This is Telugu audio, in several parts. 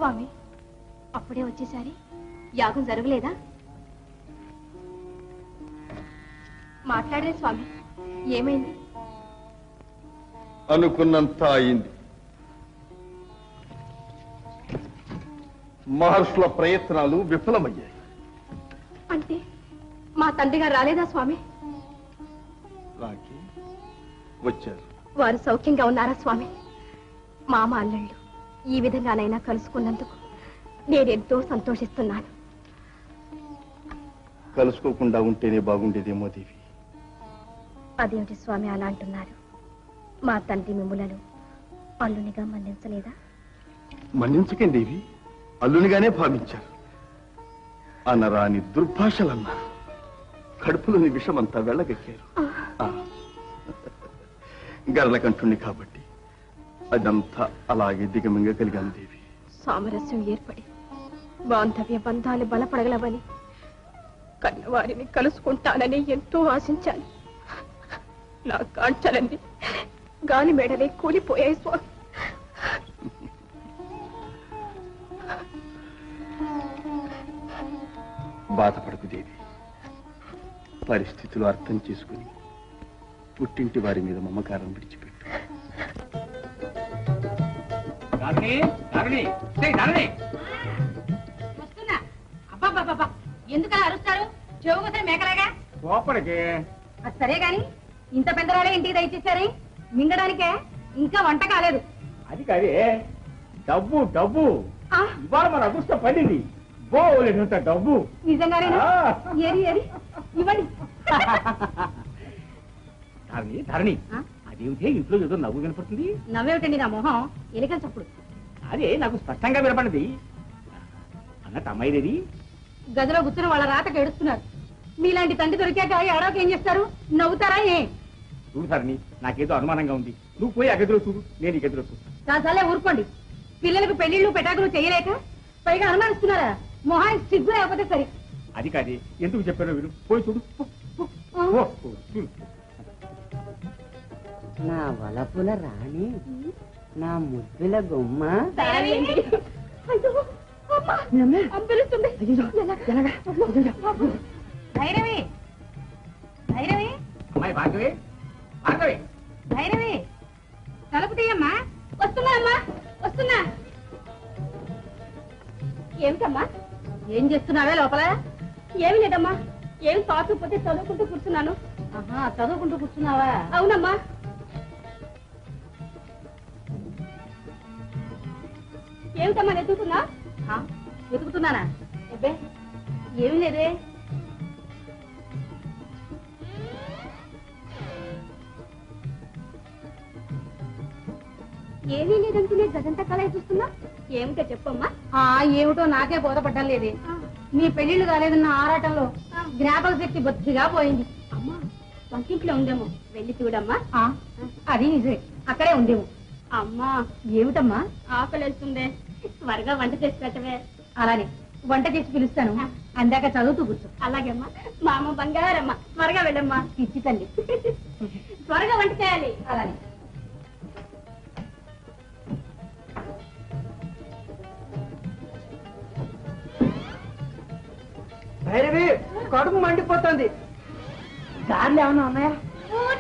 స్వామి అప్పుడే వచ్చేసారి యాగం జరగలేదా? మాట్లాడలే స్వామి, ఏమైంది? అనుకున్నంత అయింది. మహర్షుల ప్రయత్నాలు విఫలమయ్యాయి. అంటే మా తండ్రి గారు రాలేదా స్వామి? రాకి వచ్చారు. వారు సౌఖ్యంగా ఉన్నారా స్వామి? మామ అల్లుళ్ళు ఈ విధంగానైనా కలుసుకున్నందుకు నేనెంతో సంతోషిస్తున్నాను. కలుసుకోకుండా ఉంటేనే బాగుండేదేమో దేవి. అదేమిటి స్వామి అలా అంటున్నారు? మా తండ్రి మిమ్ములను అల్లునిగా మన్నించలేదా? మన్నించకేం దేవి, అల్లునిగానే భావించారు. అనరాని దుర్భాషలన్నారు. కడుపులోని విషమంతా వెళ్ళగక్కారు. గరళకంఠుణ్ణి కాబట్టి అదంతా అలాగే దిగమింగగలిగాను దేవి. సామరస్యం ఏర్పడి బాంధవ్య బంధాలు బలపడగలవని, కన్నవారిని కలుసుకుంటానని ఎంతో ఆశించాను. నా కాంచలన్నీ గాలి మేడలే కూలిపోయాయి స్వామి. బాధపడకు దేవి. పరిస్థితులు అర్థం చేసుకుని పుట్టింటి వారి మీద మమకారం విడిచిపెట్టు. ఎందుకలా అరుస్తారు? చెవుగొసరి మేకలాగా లోపలికి. సరే గాని ఇంత పెద్దరాలే ఇంటికి దయచేశారే, మింగడానికే ఇంకా వంట కాలేదు. అది కదే డబ్బు డబ్బు. ఇవాళ మన అదృష్టం పడింది. బోలేనంత డబ్బు. నిజంగానేనా? ఏరి ఏరి ఇవ్వండి. ధరణి ధరణి, అదేమిటే ఇంట్లో ఏదో నవ్వు వినపడుతుంది? నవ్వేమిటండి నా మొహం? ఎలికల చప్పుడు. అదే నాకు స్పష్టంగా వినపడింది. అన్నట్టు అమ్మాయిదేది? గదిలో కూర్చుని వాళ్ళ రాతకు ఏడుస్తున్నారు. మీలాంటి తండ్రి దొరికాక ఏడాకి ఏం చేస్తారు? నవ్వుతారా? ఏ చూడు ధరణి, నాకేదో అనుమానంగా ఉంది. నువ్వు పోయి ఆ గదిలో చూడు, నేను ఈ గదిలో చూడు. చాలాసార్లే ఊరుకోండి. పిల్లలకు పెళ్లిళ్ళు పెటాకులు చేయలేక పైగా అనుమానిస్తున్నారా? మొహానికి సిగ్గు లేకపోతే సరే. అది కాదే, ఎందుకు చెప్పారో విను. పోయి చూడు. నా వలపుల రాణి, నా ముద్దుల గుమ్మ. భైరవి భైరవి అమ్మాయి భార్గవి, భార్గవి, భైరవి తలుపు తీయమ్మా. వస్తున్నా అమ్మా, వస్తున్నా. ఏమిటమ్మా, ఏం చేస్తున్నావే లోపల? ఏమి లేదమ్మా, ఏం తాకపోతే చదువుకుంటూ కూర్చున్నాను. చదువుకుంటూ కూర్చున్నావా? అవునమ్మా. ఏమిటమ్మా వెతుకుతున్నా? వెతుకుతున్నానా? అబ్బే ఏమి లేదే. ఏమీ లేదంటేనే గదంతా కళ చూస్తున్నా. ఏమిటో చెప్పమ్మా. ఏమిటో నాకే బోధపడ్డం లేదే. నీ పెళ్లిళ్ళు కాలేదన్న ఆరాటంలో జ్ఞాపక శక్తి బొత్తిగా పోయింది. అమ్మా వంటింట్లో ఉందేమో, వెళ్ళి చూడమ్మా. అది నిజమే, అక్కడే ఉందేమో. అమ్మా ఏమిటమ్మా? ఆకలి వెళ్తుందే, త్వరగా వంట చేసి పెట్టవే. అలానే వంట చేసి పిలుస్తాను, అందాక చదువుతూ కూర్చో. అలాగే అమ్మా. మా అమ్మ బంగారమ్మ, త్వరగా వెళ్ళమ్మా. పిచ్చి తల్లి, త్వరగా వంట చేయాలి. అలానే. భైరవి, కడుపు మండిపోతుంది. గార్లు ఏమన్నా ఉన్నాయా?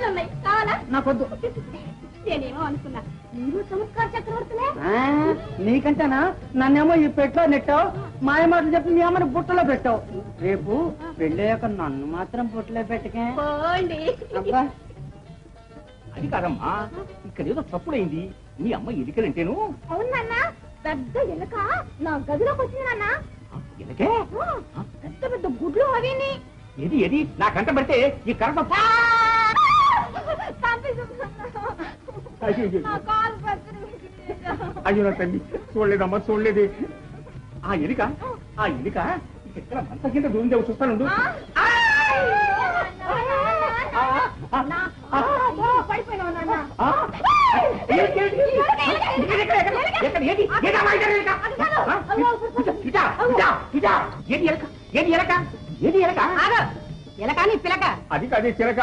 ఉన్నాయి, కావాలా? నాకొద్దు. నేనేమో అనుకున్నా మీరు చమత్కార చక్రవర్తులే. నీకంటేనా? నన్నేమో ఈ పెట్లో నెట్టావు, మాయ మాటలు చెప్పి మీ అమ్మని బుట్టలో పెట్టావు. రేపు పెళ్ళయ్యాక నన్ను మాత్రం బుట్టలో పెట్టకే. అబ్బా, అది కాదమ్మా, ఇక్కడ ఏదో తప్పుడైంది. మీ అమ్మ ఎలికలంటేను. అవునన్నా, పెద్ద ఎలక నా గదిలోకి వచ్చిందన్న. ఎలకే? పెద్ద పెద్ద గుడ్లు అవిని. ఏది ఏది నా కంట పెడితే ఈ కరెంట్. అయ్యో నా తల్లి, చూడలేదమ్మా, చూడలేదు. ఆ ఎలిక ఇక్కడ మంత కింద దూరం చూస్తాను. ఎలకాని పిలక. అది కాదే చిలక.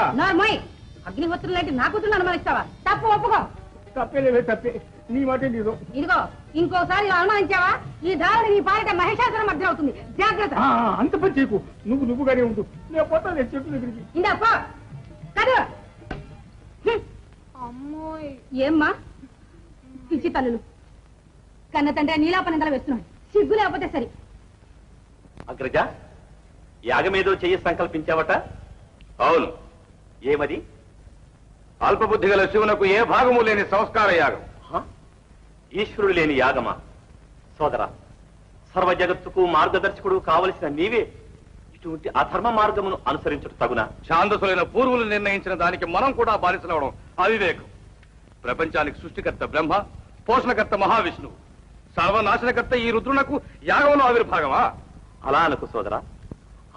అగ్నిహోత్రులు లాంటి నా కూతురు అనుమానిస్తావా? తప్పు ఒప్పుకో. తప్పేలేవే, తప్పే. నీ మాట ఇదిగో ఇంకోసారి ఇలా అనుమానించావా ఈ దారిని నీ పాలిట మహిషాసురం మధ్య అవుతుంది. జాగ్రత్త. అంత పని చేయకు, నువ్వుగానే ఉండు. నేను పోతా, నేను చెట్టు దగ్గరికి. ఇందా పో కదు. అమ్మోయ్ ఏమ్మా పిచ్చి తల్లులు కన్న తండ్రి నీలాపనిందలు వేస్తున్నాడు. సిగ్గు లేకపోతే సరి. అగ్రజ, యాగమేదో చెయ్యి సంకల్పించావట? అవును. ఏమది? అల్పబుద్ధి గల శివునకు ఏ భాగము లేని సంస్కార యాగం. ఈశ్వరుడు లేని యాగమా? సోదరా, సర్వ జగత్తుకు మార్గదర్శకుడు కావలసిన నీవే ఇటువంటి అధర్మ మార్గమును అనుసరించుట తగునా? ఛాందసులైన పూర్వులు నిర్ణయించిన దానికి మనం కూడా బానిసలవడం అవివేకం. ప్రపంచానికి సృష్టికర్త బ్రహ్మ, పోషణకర్త మహావిష్ణువు, సర్వనాశనకర్త ఈ రుద్రునకు యాగంలో ఆవిర్భాగమా? అలా అనుకు సోదరా.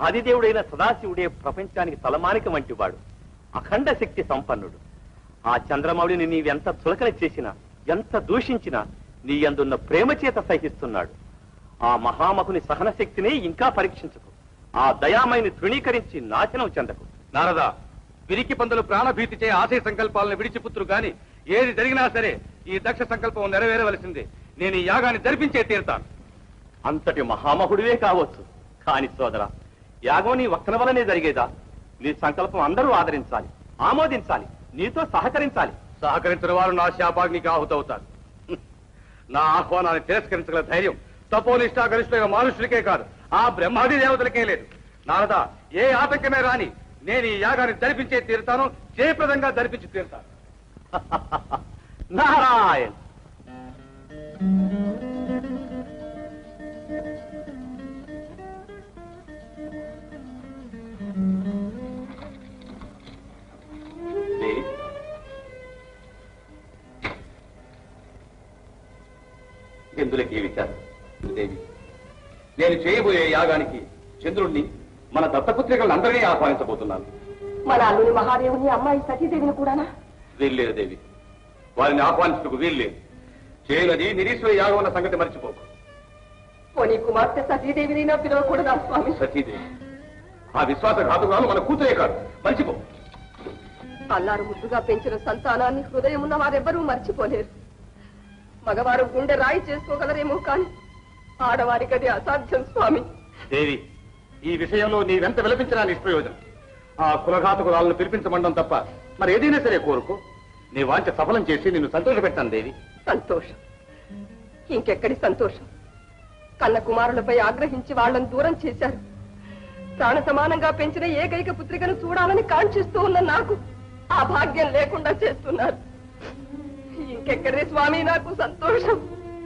ఆదిదేవుడైన సదాశివుడే ప్రపంచానికి తలమానిక వంటి వాడు, అఖండ శక్తి సంపన్నుడు. ఆ చంద్రమౌళిని నీవెంత చులకన చేసినా, ఎంత దూషించినా నీ యందున్న ప్రేమ చేత సహిస్తున్నాడు. ఆ మహామహుని సహన శక్తిని ఇంకా పరీక్షించకు. ఆ దయామయిని తృణీకరించి నాశనం చెందకు. నారదా, పిరికి పందులు ప్రాణభీతిచే ఆశయ సంకల్పాలను విడిచిపుత్రు గాని ఏది జరిగినా సరే ఈ దక్ష సంకల్పం నెరవేరవలసిందే. నేను ఈ యాగాన్ని జరిపించే తీరుతాను. అంతటి మహామహుడివే కావచ్చు, కాని సోదరా, యాగం నీ ఒక్కన వలనే జరిగేదా? నీ సంకల్పం అందరూ ఆదరించాలి, ఆమోదించాలి, నీతో సహకరించాలి. సహకరించిన వారు నా శాపాగ్నికి ఆహుతవుతారు. నా ఆహ్వానాన్ని తిరస్కరించగల ధైర్యం తపోనిష్టాగరిష్ఠులైన మనుషులకే కాదు, ఆ బ్రహ్మాది దేవతలకే లేదు. నారదా, ఏ ఆటంకమే రాని నేను ఈ యాగాన్ని జరిపించే తీరుతాను, జయప్రదంగా జరిపించి తీరుతాను. నారాయణ. ఎందులకి ఈ విచారం? దేవి, నేను చేయబోయే యాగానికి చంద్రుణ్ణి, మన దత్తపుత్రికలను అందరినీ ఆహ్వానించబోతున్నాను. మన అల్లుని మహాదేవుని అమ్మాయి సతీదేవిని కూడానా? వీల్లేదు దేవి, వారిని ఆహ్వానించుటకు వీల్లేదు. చేయనది నిరీశ్వర యాగం అన్న సంగతి మర్చిపోకు. పోనీ కుమార్తె సతీదేవినైనా పిలవకూడదా స్వామి? సతీదేవి ఆ విశ్వాసఘాతుకాలు మన కూతురే కాదు, మర్చిపో. అల్లారు ముద్దుగా పెంచిన సంతానాన్ని హృదయం ఉన్న వారెవ్వరూ మర్చిపోలేరు. మగవారు గుండె రాయి చేసుకోగలరేమో కాని ఆడవారికి అది అసాధ్యం స్వామి. దేవి, ఈ విషయంలో నీవెంత విలపించినా నిష్ప్రయోజనం. ఆ కులఘాతకురాలను పిలిపించమండం తప్ప మరి ఏదైనా సరే కోరుకో. నీ వాంఛ సఫలం చేసి నిన్ను సంతోషపెట్టాను దేవి. సంతోషం? ఇంకెక్కడి సంతోషం? కన్న కుమారులపై ఆగ్రహించి వాళ్ళని దూరం చేశారు. ప్రాణ సమానంగా పెంచిన ఏకైక పుత్రికను చూడాలని కాంక్షిస్తూ ఉన్న నాకు ఆ భాగ్యం లేకుండా చేస్తున్నారు. ఇంకెక్కడే స్వామి నాకు సంతోషం?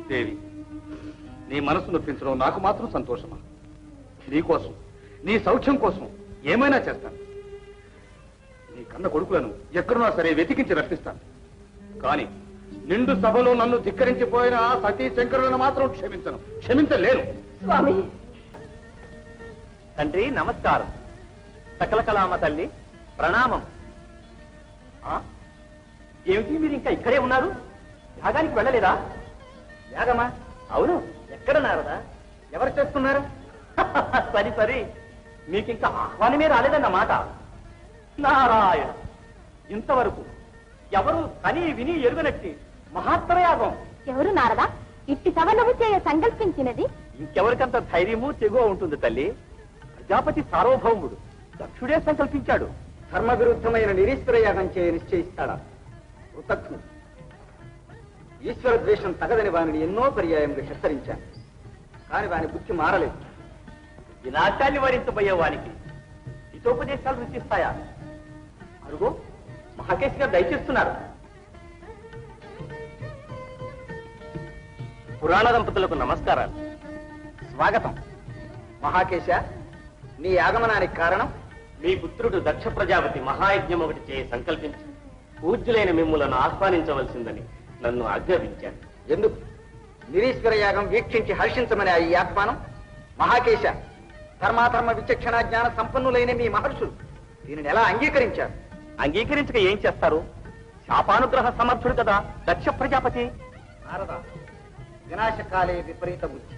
దేవి, నీ మనసు నొప్పించడం నాకు మాత్రం సంతోషమా? నీ కోసం, నీ సౌఖ్యం కోసం ఏమైనా చేస్తాను. నీ కన్న కొడుకులను ఎక్కడున్నా సరే వెతికించి రక్షిస్తాను. కానీ నిండు సభలో నన్ను ధిక్కరించిపోయిన ఆ సతీ శంకరులను మాత్రం క్షమించలేను. స్వామి తండ్రి నమస్కారం. సకల కళామ తల్లి ప్రణామం. ఏమిటి మీరు ఇంకా ఇక్కడే ఉన్నారు? యాగానికి వెళ్ళలేదా? యాగమా? అవును. ఎక్కడ నారదా? ఎవరు చేస్తున్నారు? సరి సరి, మీకింకా ఆహ్వానమే రాలేదన్నమాట. నారాయణ, ఇంతవరకు ఎవరు కని విని ఎరుగనట్టి మహాత్తర యాగం. ఎవరు నారదా ఇట్టి సవనము చేయ సంకల్పించినది? ఇంకెవరికంత ధైర్యము తెగువ ఉంటుంది తల్లి? ప్రజాపతి సార్వభౌముడు దక్షుడే సంకల్పించాడు. ధర్మ విరుద్ధమైన నిరీశ్వర యాగం చేయ నిశ్చయిస్తాడా? కృతజ్ఞుడు. ఈశ్వర ద్వేషం తగదని వారిని ఎన్నో పర్యాయంగా హెచ్చరించాను, కానీ వాని బుద్ధి మారలేదు. వినాశాన్ని వరించబోయే వానికి హితోపదేశాలు రుచిస్తాయా? అరుగో మహాకేశ్ గారు దయచేస్తున్నారు. పురాణ దంపతులకు నమస్కారాలు. స్వాగతం. మహాకేశ, నీ ఆగమనానికి కారణం? మీ పుత్రుడు దక్ష ప్రజాపతి మహాయజ్ఞం ఒకటి చేయ సంకల్పించి పూజ్యులైన మిమ్ములను ఆహ్వానించవలసిందని నన్ను ఆజ్ఞాపించాను. ఎందుకు? నిరీశ్వర యాగం వీక్షించి హర్షించమని ఈ ఆహ్వానం? మహాకేశ, ధర్మాధర్మ విచక్షణ జ్ఞాన సంపన్నులైన మీ మహర్షులు దీనిని ఎలా అంగీకరించారు? అంగీకరించక ఏం చేస్తారు? శాపానుగ్రహ సమర్థుడు కదా దక్ష ప్రజాపతి. నారద, వినాశకాలే విపరీత బుద్ధి.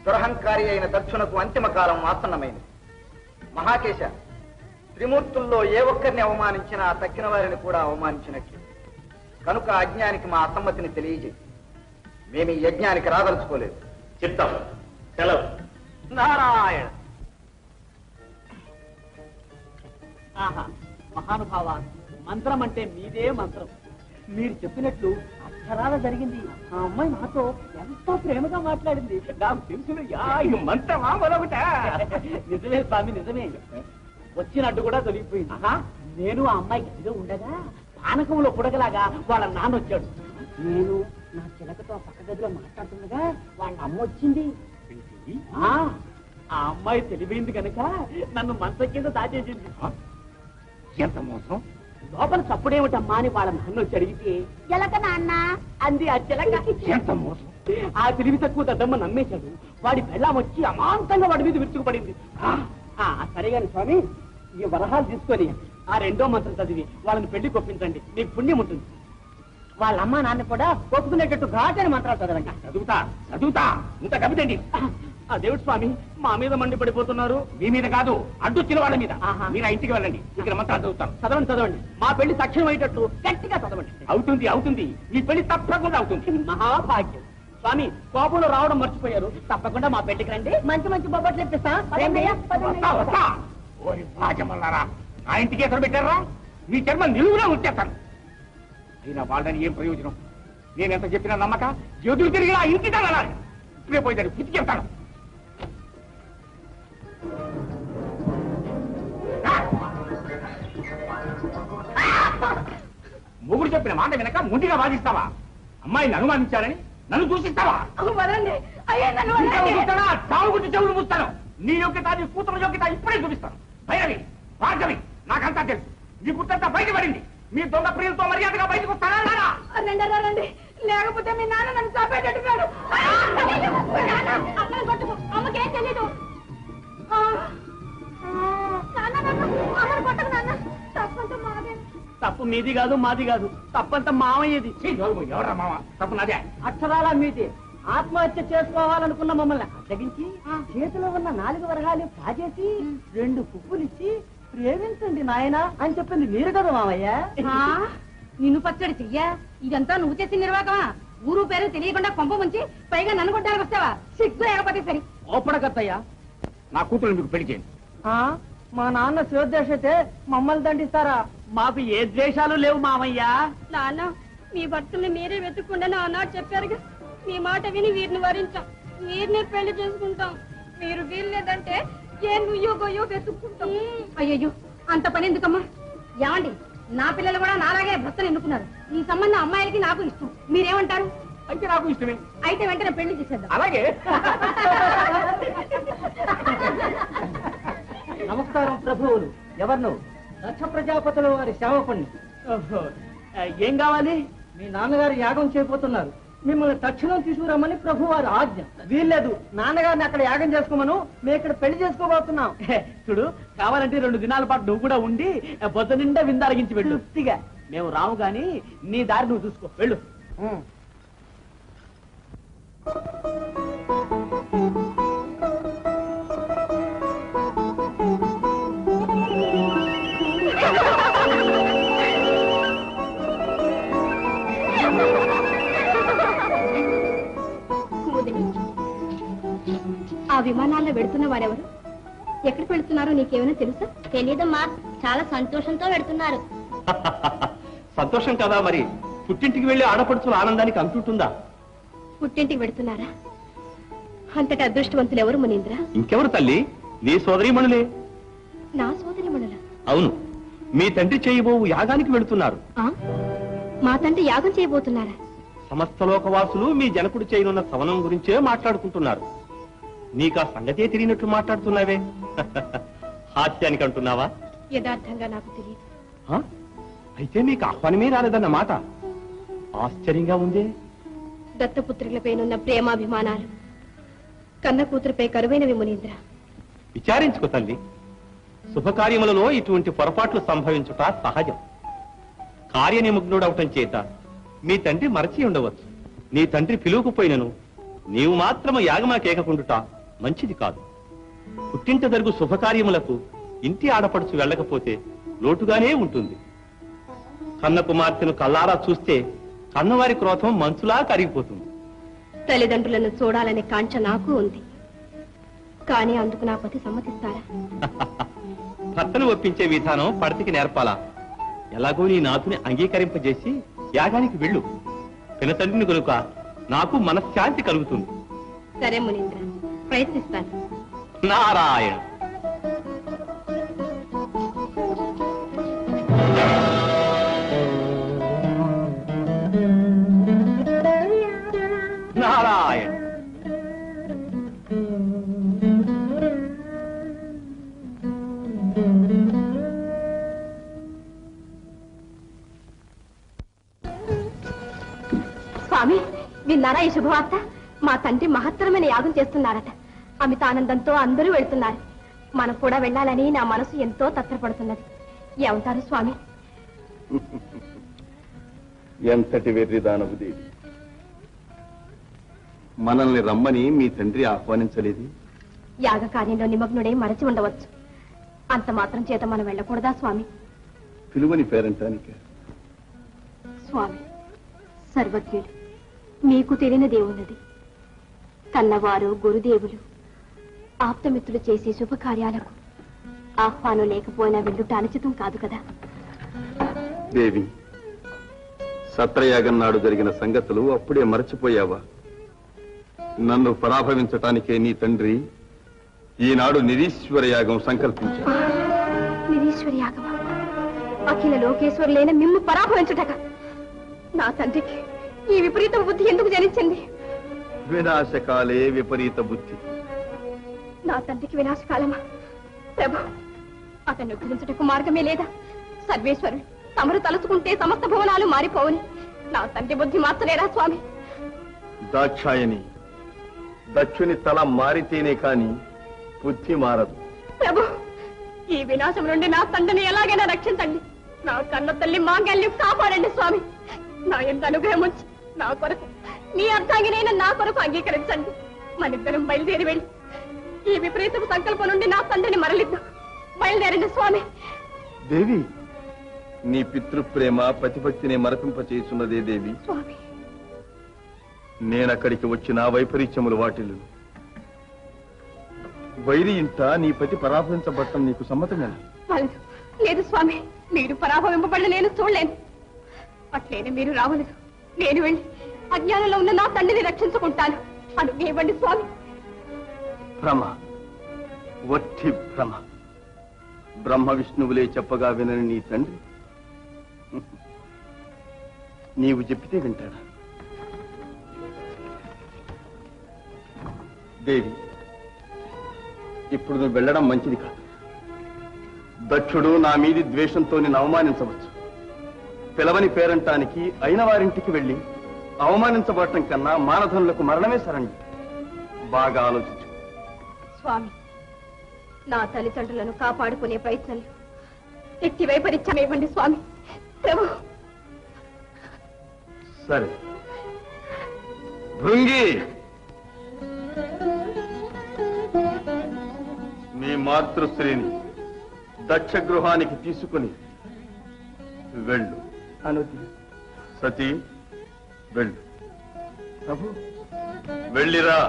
దురహంకారి అయిన దక్షునకు అంతిమ కాలం ఆసన్నమైనది. మహాకేశ, త్రిమూర్తుల్లో ఏ ఒక్కరిని అవమానించినా తక్కిన వారిని కూడా అవమానించినట్లు. కనుక అజ్ఞానికి మా అసమ్మతిని తెలియజేయి. మేము ఈ యజ్ఞానికి రాదలుచుకోలేదు. చెప్తాం. సెలవు. నారాయణ. ఆహా, మహానుభావ, మంత్రం అంటే మీదే మంత్రం. మీరు చెప్పినట్లు అక్షరాల జరిగింది. ఆ అమ్మాయి నాతో ఎంతో ప్రేమగా మాట్లాడింది. నాకు తెలుసును. మంత్రమా మరొకట? నిజమే స్వామి, నిజమే. వచ్చినట్టు కూడా తొలగిపోయింది. నేను ఆ అమ్మాయి గదిలో ఉండగా పానకంలో పుడగలాగా వాళ్ళ నాన్న వచ్చాడు. నేను నా చిలకతో పక్క గదిలో మాట్లాడుతుండగా వాళ్ళ అమ్మ వచ్చింది. ఆ అమ్మాయి తెలివైంది కనుక నన్ను మంచం కింద దాచేసింది. ఎంత మోసం! లోపల చప్పుడేమిటమ్మా అని వాళ్ళ నాన్న వచ్చి అడిగితే ఎలక నాన్న అంది ఆ చిలక. ఎంత మోసం! ఆ తెలివి తక్కువ దద్దమ్మ నమ్మేశాడు. వాడి బెళ్ళం వచ్చి అమాంతంగా వాడి మీద విరుచుకుపడింది. సరేగాని స్వామి, ఈ వరహాలు తీసుకొని ఆ రెండో మంత్రం చదివి వాళ్ళని పెళ్లి కొప్పించండి, మీకు పుణ్యం ఉంటుంది. వాళ్ళ అమ్మ నాన్న కూడా ఒప్పుకునేటట్టు ఘాటని మంత్రాలు చదవండి. చదువుతా ఇంత కవితండి. అదేవిటి స్వామి, మా మీద మండి పడిపోతున్నారు. మీ మీద కాదు, అడ్డొచ్చిన వాళ్ళ మీద. మీరు ఆ ఇంటికి వెళ్ళండి, ఇక్కడ మంత్రాలు చదువుతాను. చదవండి. మా పెళ్లి సాక్ష్యం అయ్యేటట్టు గట్టిగా చదవండి. అవుతుంది. మీ పెళ్లి తప్పకుండా అవుతుంది. మహాభాగ్యం. స్వామి, కోపంలో రావడం మర్చిపోయారు. తప్పకుండా మా పెళ్లికి రండి. మంచి బొబ్బట్లు ఇప్పిస్తా. వస్తా. ఓరి రాజమల్లారా, నా ఇంటికి ఎసరు పెట్టారా? మీ చర్మం నిలువులా వచ్చేస్తాను. అయినా వాళ్ళని ఏం ప్రయోజనం? నేనెంత చెప్పినా నమ్మక ఎదురు తిరిగి ఆ ఇంటి తనాలి. ఇప్పుడే పోయిదాన్ని పుట్టి చెప్తాను. మొగుడు చెప్పిన మాట వెనక ముందుగా వాదిస్తావా? అమ్మాయిని అనుమానించాలని నన్ను దూషిస్తావా? చావు గురించి చెవులు మూస్తాను. నీ యోగ్యత, నీ కూతురు యోగ్యత ఇప్పుడే చూపిస్తాను. భైరవి, భార్గవి, నాకంతా తెలుసు. నీ గుర్తంతా బయటపడింది. మీ దొంగ ప్రియులతో మర్యాదగా బయటకు వస్తారా? రండి, లేకపోతే మీ నాన్న నన్ను చాపేటట్టున్నాడు. అమ్మకేం తెలీదు. తప్పు మీది కాదు, మాది కాదు. తప్పంతా మామయ్యది. ఎవరా మామ? తప్పు నాదే. అక్షరాల మీది. ఆత్మహత్య చేసుకోవాలనుకున్న మమ్మల్ని అడ్డగించి చేతిలో ఉన్న 4 వరహాలు కాజేసి 2 పువ్వులిచ్చి ప్రేమించండి నాయనా అని చెప్పింది మీరు కదా మామయ్య. నిన్ను పచ్చడి చెయ్యా, ఇదంతా నువ్వు చేసిన నిర్వాహకమా? ఊరు పేరు తెలియకుండా కొంప ముంచి పైగా నన్ను కొట్టానికి వస్తావా? సిగ్గు లేకపోతే సరి. ఓపడకత్తయ్యా, నా కూతురు మీకు పెళ్లి చేయండి. మా నాన్న శివద్వేషతే మమ్మల్ని దండిస్తారా? మాకు ఏ ద్వేషాలు లేవు మామయ్య. నాన్న, మీ భర్తల్ని మీరే వెతుక్కుండా ఆనాడు చెప్పారుగా. మీ మాట విని వీరిని వరించాం, వీరిని పెళ్లి చేసుకుంటాం. మీరు వీల్లేదంటే ఏ నుయ్యో గొయ్యో వెతుక్కుంటాం. అయ్యయ్యో, అంత పని ఎందుకమ్మా? ఏమండి, నా పిల్లలు కూడా నాలాగే భర్తలు ఎన్నుకున్నారు. ఈ సంబంధం అమ్మాయిలకి నాకు ఇష్టం. మీరేమంటారు? అయితే నాకు ఇష్టమే. అయితే వెంటనే పెళ్లి చేసేద్దాం. అలాగే. నమస్కారం ప్రభువులు. ఎవరు? దక్ష ప్రజాపతులు వారి సేవకుణ్ణి. ఏం కావాలి? మీ నాన్నగారు యాగం చేయబోతున్నారు. మిమ్మల్ని తక్షణం తీసుకురమ్మని ప్రభు వారి ఆజ్ఞ. వీల్లేదు, నాన్నగారిని అక్కడ యాగం చేసుకోమను. మేము ఇక్కడ పెళ్లి చేసుకోబోతున్నాం. చూడు, కావాలంటే 2 దినాల పాటు నువ్వు కూడా ఉండి పొద్దు నిండా విందారగించి వెళ్ళు. తృప్తిగా మేము రాము గాని నీ దారి నువ్వు చూసుకో, వెళ్ళు. ఆ విమానాల్లో వెడుతున్న వారెవరు? ఎక్కడికి వెళుతున్నారో నీకేమైనా తెలుసా? తెలియదమ్మా, చాలా సంతోషంతో వెడుతున్నారు. సంతోషం కదా మరి, పుట్టింటికి వెళ్లి ఆడపడుచుల ఆనందానికి అంటుంటుందా? పుట్టింటికి వెడుతున్నారా? అంతటి అదృష్టవంతులు ఎవరు మునీంద్ర? ఇంకెవరు తల్లి, నీ సోదరీమణులే. నా సోదరిమణుల? అవును, మీ తండ్రి చేయబోవు యాగానికి వెళుతున్నారు. మా తండ్రి యాగం చేయబోతున్నారా? సమస్త లోకవాసులు మీ జనకుడు చేయనున్న సవనం గురించే మాట్లాడుకుంటున్నారు. నీకా సంగతే తిరిగినట్లు మాట్లాడుతున్నావే. హాస్యానికి అంటున్నావా? యథార్థంగా నాకు తెలియదు. అయితే మీకు ఆహ్వానమే రాలేదన్న మాట. ఆశ్చర్యంగా ఉందే. దత్తపుత్రులపైనున్న ప్రేమాభిమానాలు కన్న కూతురుపై కరువైనవి మునీంద్ర. విచారించుకో తల్లి, శుభకార్యములలో ఇటువంటి పొరపాట్లు సంభవించుట సహజం. కార్యనిమగ్నుడవటం చేత మీ తండ్రి మరచి ఉండవచ్చు. నీ తండ్రి పిలువకపోయినను నీవు మాత్రము యాగమాకేకుండుట మంచిది కాదు. పుట్టింట జరుగు శుభకార్యములకు ఇంటి ఆడపడుచు వెళ్ళకపోతే లోటుగానే ఉంటుంది. కన్న కుమార్తెను కల్లారా చూస్తే కన్నవారి క్రోధం మంచులా కరిగిపోతుంది. తల్లిదండ్రులను చూడాలనే కాంక్ష నాకు ఉంది. కానీ అందుకు నా పతి సమ్మతిస్తారా? భర్తను ఒప్పించే విధానం పడతికి నేర్పాలా? ఎలాగో నీ నాథుని అంగీకరింపజేసి యాగానికి వెళ్ళు. పినతండ్రిని కనుక నాకు మనశ్శాంతి కలుగుతుంది. సరే మునీంద్ర, ప్రయత్నిస్తాను. నారాయణ. నారాయణ. స్వామి, విన్నారా ఈ శుభవార్త? మా తండ్రి మహత్తరమైన యాగం చేస్తున్నారట. అమితానందంతో అందరూ వెళ్తున్నారు. మనం కూడా వెళ్ళాలని నా మనసు ఎంతో తత్తరపడుతున్నది. ఏమంటారు స్వామి? ఎంతటి వెర్రిదానవు దేవి! మనల్ని రమ్మని మీ తండ్రి ఆహ్వానించలేదు. యాగ కార్యంలో నిమగ్నుడై మరచి ఉండవచ్చు. అంత మాత్రం చేత మనం వెళ్ళకూడదా స్వామి? పిలువని పేరంటానిక? స్వామి సర్వజ్ఞుడు, మీకు తెలియని దేవున్నది. కన్నవారు, గురుదేవులు, ఆప్తమిత్రులు చేసే శుభకార్యాలకు ఆహ్వానం లేకపోయినా వెళ్ళుట అనుచితం కాదు కదా. దేవి, సత్రయాగం నాడు జరిగిన సంగతులు అప్పుడే మరచిపోయావా? నన్ను పరాభవించటానికే నీ తండ్రి ఈనాడు నిరీశ్వర యాగం సంకల్పించాడు. నిరీశ్వర యాగమా? అఖిల లోకేశ్వరులైన మిమ్ము పరాభవించుటక నా తండ్రికి ఈ విపరీత బుద్ధి ఎందుకు జనించింది? వినాశకాలే విపరీత బుద్ధి. నా తండ్రికి వినాశకాలమా? ప్రభు, అతన్ని ఉద్ధరించుటకు మార్గమే లేదా? సర్వేశ్వరుడు తమరు తలుచుకుంటే సమస్త భువనాలు మారిపోవని నా తండ్రి బుద్ధి మార్చలేరా స్వామి? దాక్షాయని, దక్షుని తల మారితేనే కాని బుద్ధి మారదు. ప్రభు, ఈ వినాశం నుండి నా తండ్రిని ఎలాగైనా రక్షించండి. నా కన్న తల్లి మాంగల్యం కాపాడండి స్వామి. నా ఎంత అనుగ్రహం ఉంచి నా కొరకు, మీ అర్థాంగినైనా నా కొరకు అంగీకరించండి. మనిద్దరం బయలుదేరి వెళ్ళి ఈ విపరీతపు సంకల్పం నుండి నా తండ్రిని మరలిద్దాం. బయలుదేరండి స్వామి. దేవి, నీ పితృప్రేమ ప్రతిభక్తిని మరపింపచేస్తున్నదే దేవి. స్వామి, నేనక్కడికి వచ్చిన వైపరీత్యములు వాటిల్లు. వైరి ఇంట నీ పతి పరాభవించబట్టం నీకు సమ్మతమేనా? లేదు స్వామి, మీరు పరాభవింపబడిన నేను చూడలేను. అట్లేనే మీరు రావలేదు. నేను వెళ్ళి అజ్ఞానంలో ఉన్న నా తండ్రిని రక్షించుకుంటాను. అనుగ్రహించండి స్వామి. భ్రమ, వట్టి భ్రమ. బ్రహ్మ విష్ణువులే చెప్పగా వినని నీ తండ్రి నీవు చెప్పితే వింటాడా? దేవి, ఇప్పుడు నువ్వు వెళ్ళడం మంచిది కాదు. దక్షుడు నా మీది ద్వేషంతో నిన్ను అవమానించవచ్చు. పిలవని పేరంటానికి అయిన వారింటికి వెళ్ళి అవమానించబడటం కన్నా మానధనులకు మరణమే సరండి. బాగా ఆలోచించు స్వామి. నా తల్లిదండ్రులను కాపాడుకునే ప్రయత్నంలో ఎట్టి వైపరీత్యం ఇవ్వండి స్వామి. ప్రభు. సరే. భృంగి, మీ మాతృశ్రీని దక్షగృహానికి తీసుకుని వెళ్ళు. సతీ, వెళ్ళు. ప్రభు, వెళ్ళిరా.